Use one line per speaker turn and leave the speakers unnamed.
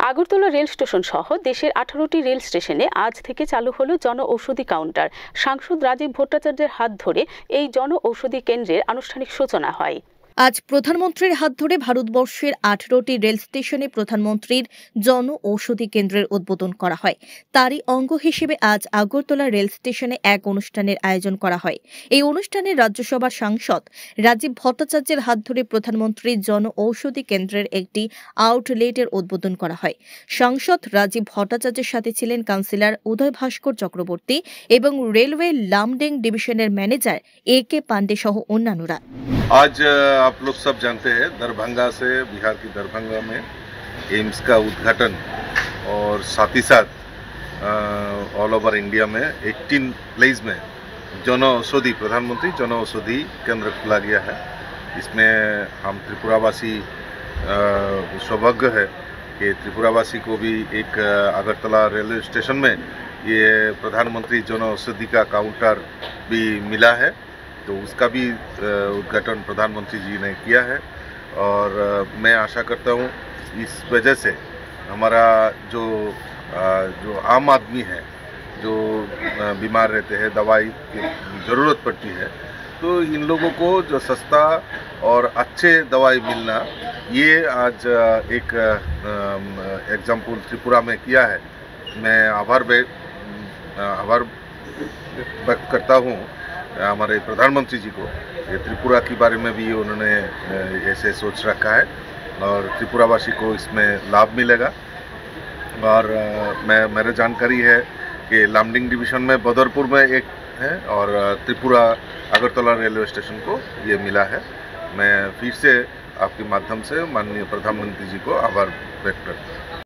Agartala rail station সহ দেশের 18টি rail স্টেশনে আজ থেকে চালু হলো জন ঔষধি কাউন্টার। সাংসদ রাজীব ভট্টাচার্যের হাত ধরে এই জন ঔষধি কেন্দ্রের আনুষ্ঠানিক সূচনা হয়।
আজ প্রধানমন্ত্রীর হাত ধরে ভারতবর্ষের 18টি রেল স্টেশনে প্রধানমন্ত্রীর জন ঔষধি কেন্দ্রের উদ্বোধন করা হয়। তারই অঙ্গ হিসেবে আজ আগরতলা রেল স্টেশনে এক অনুষ্ঠানের আয়োজন করা হয়। এই অনুষ্ঠানে রাজ্যসভার সাংসদ রাজীব ভট্টাচার্যের হাত ধরে প্রধানমন্ত্রীর জন ঔষধি কেন্দ্রের একটি আউটলেটের উদ্বোধন করা হয়। সাংসদ রাজীব ভট্টাচার্যের সাথে ছিলেন কাউন্সিলর উদয় ভাস্কর চক্রবর্তী এবং রেলওয়ে লামডিং ডিভিশনের ম্যানেজার AK पांडे सह अन्यान्यरा।
आज आप लोग सब जानते हैं दरभंगा से, बिहार की दरभंगा में एम्स का उद्घाटन और साथ ही साथ ऑल ओवर इंडिया में 18 प्लेस में जन औषधि प्रधानमंत्री जन औषधि केंद्र खुला गया है। इसमें हम त्रिपुरावासी सौभाग्य है कि त्रिपुरावासी को भी एक अगरतला रेलवे स्टेशन में ये प्रधानमंत्री जन औषधि का काउंटर भी मिला है, तो उसका भी उद्घाटन प्रधानमंत्री जी ने किया है। और मैं आशा करता हूँ इस वजह से हमारा जो आम आदमी है, जो बीमार रहते हैं, दवाई की ज़रूरत पड़ती है, तो इन लोगों को जो सस्ता और अच्छे दवाई मिलना, ये आज एक एग्जाम्पल त्रिपुरा में किया है। मैं आभार व्यक्त करता हूँ हमारे प्रधानमंत्री जी को। ये त्रिपुरा के बारे में भी उन्होंने ऐसे सोच रखा है और त्रिपुरावासी को इसमें लाभ मिलेगा। और मेरे जानकारी है कि लामडिंग डिवीजन में बदरपुर में एक है और त्रिपुरा अगरतला रेलवे स्टेशन को ये मिला है। मैं फिर से आपके माध्यम से माननीय प्रधानमंत्री जी को आभार व्यक्त करता हूँ।